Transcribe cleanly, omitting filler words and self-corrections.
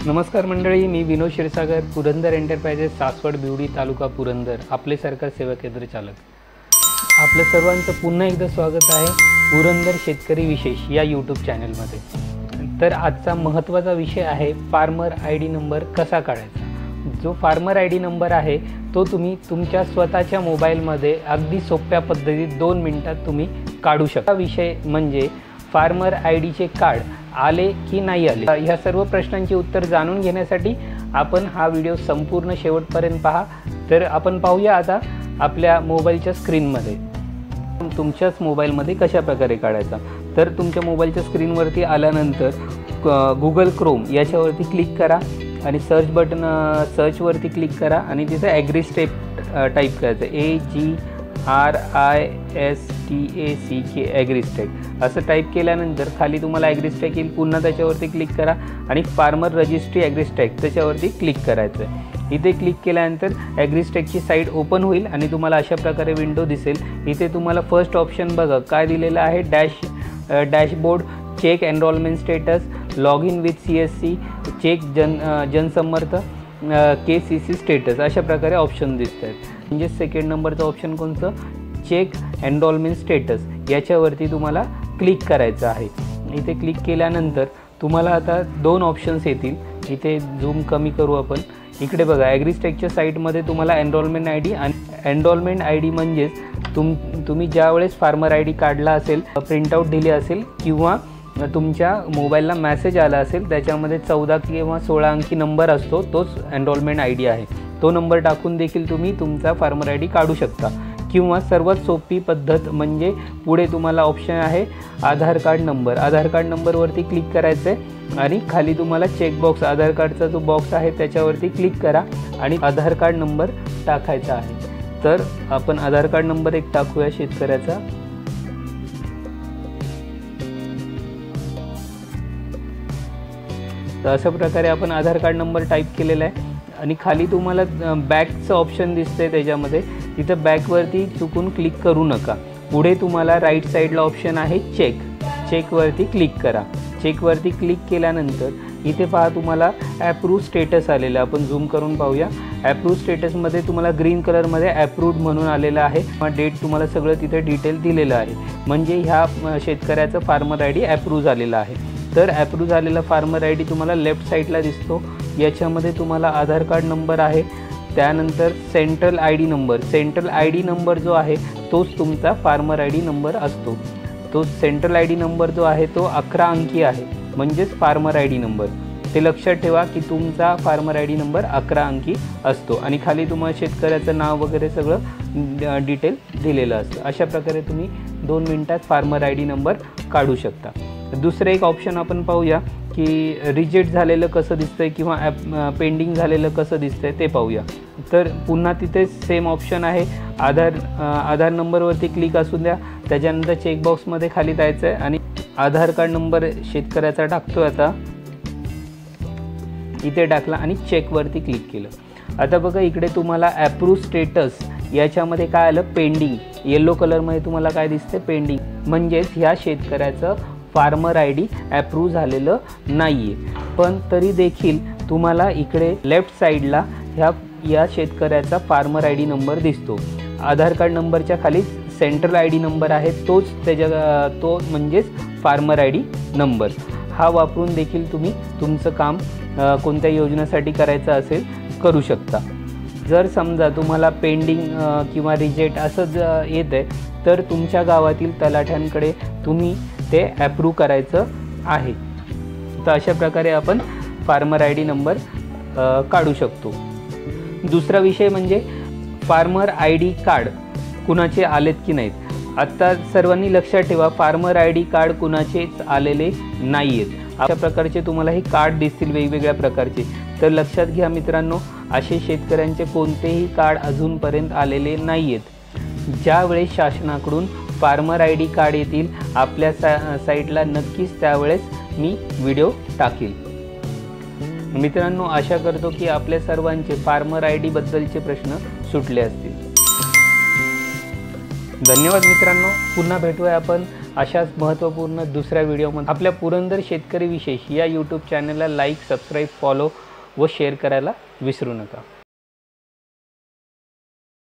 नमस्कार मंडळी, मी विनोद क्षीरसागर, पुरंदर एंटरप्राइजेस, सासवड, बिवडी तालुका पुरंदर, आपले सरकार सेवा केंद्र चालक. आपलं सर्वांचं पुन्हा एकदा स्वागत आहे पुरंदर शेतकरी विशेष या यूट्यूब चॅनलमध्ये. तर आजचा महत्त्वाचा विषय आहे फार्मर आय डी नंबर कसा काढायचा. जो फार्मर आय डी नंबर आहे तो तुम्ही तुमच्या स्वतःच्या मोबाईलमध्ये अगदी सोप्या पद्धतीत 2 मिनिटात तुम्ही काढू शकता. विषय म्हणजे फार्मर आय डीचे कार्ड आले की नाही आले, ह्या सर्व प्रश्नांची उत्तर जाणून घेण्यासाठी आपण हा व्हिडिओ संपूर्ण शेवटपर्यंत पहा. तर आपण पाहूया आता आपल्या मोबाईलच्या स्क्रीनमध्ये तुमच्याच मोबाईलमध्ये कशा प्रकारे काढायचा. तर तुमच्या मोबाईलच्या स्क्रीनवरती आल्यानंतर गुगल क्रोम याच्यावरती क्लिक करा आणि सर्चवरती क्लिक करा आणि तिथं ॲग्रीस्टेक टाईप करायचं, AGRISTACK ॲग्रीस्टेक असं टाईप केल्यानंतर खाली तुम्हाला ॲग्रीस्टेक येईल. पुन्हा त्याच्यावरती क्लिक करा आणि फार्मर रजिस्ट्री ॲग्रीस्टेक त्याच्यावरती क्लिक करायचं आहे. इथे क्लिक केल्यानंतर ॲग्रीस्टेकची साईट ओपन होईल आणि तुम्हाला अशा प्रकारे विंडो दिसेल. इथे तुम्हाला फर्स्ट ऑप्शन बघा काय दिलेलं आहे, dashboard, check enrollment status, log in with CSC, check जनसम्मत, KCC स्टेटस, अशा प्रकारे ऑप्शन दिसत आहेत. म्हणजे सेकंड नंबरचं ऑप्शन कोणतं, चेक एनरोलमेंट स्टेटस, याच्यावरती तुम्हाला क्लिक करायचं आहे. इथे क्लिक केल्यानंतर तुम्हाला आता 2 ऑप्शन्स येतील. इथे झूम कमी करू आपण. इकडे बघा ॲग्रीस्टेकच्या साईटमध्ये तुम्हाला एनरोलमेंट आय डी आणि एनरोलमेंट आय डी म्हणजेच तुम्ही ज्यावेळेस फार्मर आय डी काढला असेल, प्रिंटआउट दिली असेल किंवा तुमच्या मोबाईलला मेसेज आला असेल, त्याच्यामध्ये 14 किंवा 16 अंकी नंबर असतो, तोच एनरोलमेंट आय डी आहे. तो नंबर टाकून देखील तुम्ही तुमचा फार्मर आय डी काढू शकता. किंवा सर्वात सोपी पद्धत म्हणजे पुढे तुम्हाला ऑप्शन आहे आधार कार्ड नंबर. आधार कार्ड नंबरवरती क्लिक करायचं आहे आणि खाली तुम्हाला चेकबॉक्स, आधार कार्डचा जो बॉक्स आहे त्याच्यावरती क्लिक करा आणि आधार कार्ड नंबर टाकायचा आहे. तर आपण आधार कार्ड नंबर एक टाकूया शेतकऱ्याचा. तर अशा प्रकारे आपण आधार कार्ड नंबर टाईप केलेला आहे आणि खाली तुम्हाला बॅकचं ऑप्शन दिसतंय त्याच्यामध्ये. तिथं बॅकवरती चुकून क्लिक करू नका. पुढे तुम्हाला राईट साईडला ऑप्शन आहे चेकवरती क्लिक करा. चेकवरती क्लिक केल्यानंतर इथे पहा तुम्हाला ॲप्रूव्ह स्टेटस आलेलं. आपण झूम करून पाहूया. ॲप्रूव्ह स्टेटसमध्ये तुम्हाला ग्रीन कलरमध्ये ॲप्रूव्ड म्हणून आलेलं आहे. डेट तुम्हाला सगळं तिथे डिटेल दिलेलं आहे. म्हणजे ह्या शेतकऱ्याचं फार्मर आय डी ॲप्रूव्ह झालेलं आहे. तर ॲप्रूव्ह झालेला फार्मर आय डी तुम्हाला लेफ्ट साईडला दिसतो. याच्यामध्ये तुम्हाला आधार कार्ड नंबर आहे, त्यानंतर central I D number. Central I D number जो आहे तोच तुमचा फार्मर आय डी नंबर असतो. तो सेंट्रल आय डी नंबर जो आहे तो 11 अंकी आहे, म्हणजेच फार्मर आय डी नंबर. ते लक्षात ठेवा की तुमचा फार्मर आय डी नंबर 11 अंकी असतो आणि खाली तुम्हाला शेतकऱ्याचं नाव वगैरे सगळं डिटेल दिलेलं असतं. अशा प्रकारे तुम्ही 2 मिनिटात फार्मर आय डी नंबर काढू शकता. दुसरं एक ऑप्शन आपण पाहूया की रिजेक्ट झालेलं कसं दिसतंय किंवा पेंडिंग झालेलं कसं दिसतंय ते पाहूया. तर पुन्हा तिथे सेम ऑप्शन आहे. आधार नंबरवरती क्लिक असू द्या. त्याच्यानंतर चेकबॉक्समध्ये खाली जायचं आहे आणि आधार कार्ड नंबर शेतकऱ्याचा टाकतोय. आता इथे टाकला आणि चेकवरती क्लिक केलं. आता बघा इकडे तुम्हाला ॲप्रूव्ह स्टेटस याच्यामध्ये काय आलं, पेंडिंग. येलो कलरमध्ये तुम्हाला काय दिसते, पेंडिंग. म्हणजेच ह्या शेतकऱ्याचं फार्मर आय डी ॲप्रूव्ह झालेलं नाही आहे. पण तरी देखील तुम्हाला इकडे लेफ्ट साईडला या शेतकऱ्याचा फार्मर आय डी नंबर दिसतो. आधार कार्ड नंबरच्या खाली सेंट्रल आय डी नंबर आहे, तो म्हणजेच फार्मर आय डी नंबर. हा वापरून देखील तुम्ही तुमचं काम कोणत्या योजनेसाठी करायचं असेल करू शकता. जर समजा तुम्हाला पेंडिंग किंवा रिजेक्ट असं येत आहे तर तुमच्या गावातील तलाठ्यांकडे तुम्ही ते ॲप्रूव्ह करायचं आहे. तर अशा प्रकारे आपण फार्मर आय डी नंबर काढू शकतो. दुसरा विषय म्हणजे फार्मर आय डी कार्ड कुणाचे आलेत की नाहीत. आत्ता सर्वांनी लक्षात ठेवा, फार्मर आय डी कार्ड कुणाचेच आलेले नाही आहेत. अशा प्रकारचे तुम्हाला हे कार्ड दिसतील वेगवेगळ्या प्रकारचे. तर लक्षात घ्या मित्रांनो, असे शेतकऱ्यांचे कोणतेही कार्ड अजूनपर्यंत आलेले नाही आहेत. ज्यावेळेस शासनाकडून फार्मर आय डी कार्ड येतील आपल्या साईटला नक्कीच त्यावेळेस मी व्हिडिओ टाकेल. मित्रांनो, आशा करतो की आपल्या सर्वांचे फार्मर आय डीबद्दलचे प्रश्न सुटले असतील. धन्यवाद मित्रांनो. पुन्हा भेटूया आपण अशाच महत्त्वपूर्ण दुसऱ्या व्हिडिओमध्ये आपल्या पुरंदर शेतकरी विशेष या यूट्यूब चॅनलला लाईक, सबस्क्राईब, फॉलो व शेअर करायला विसरू नका.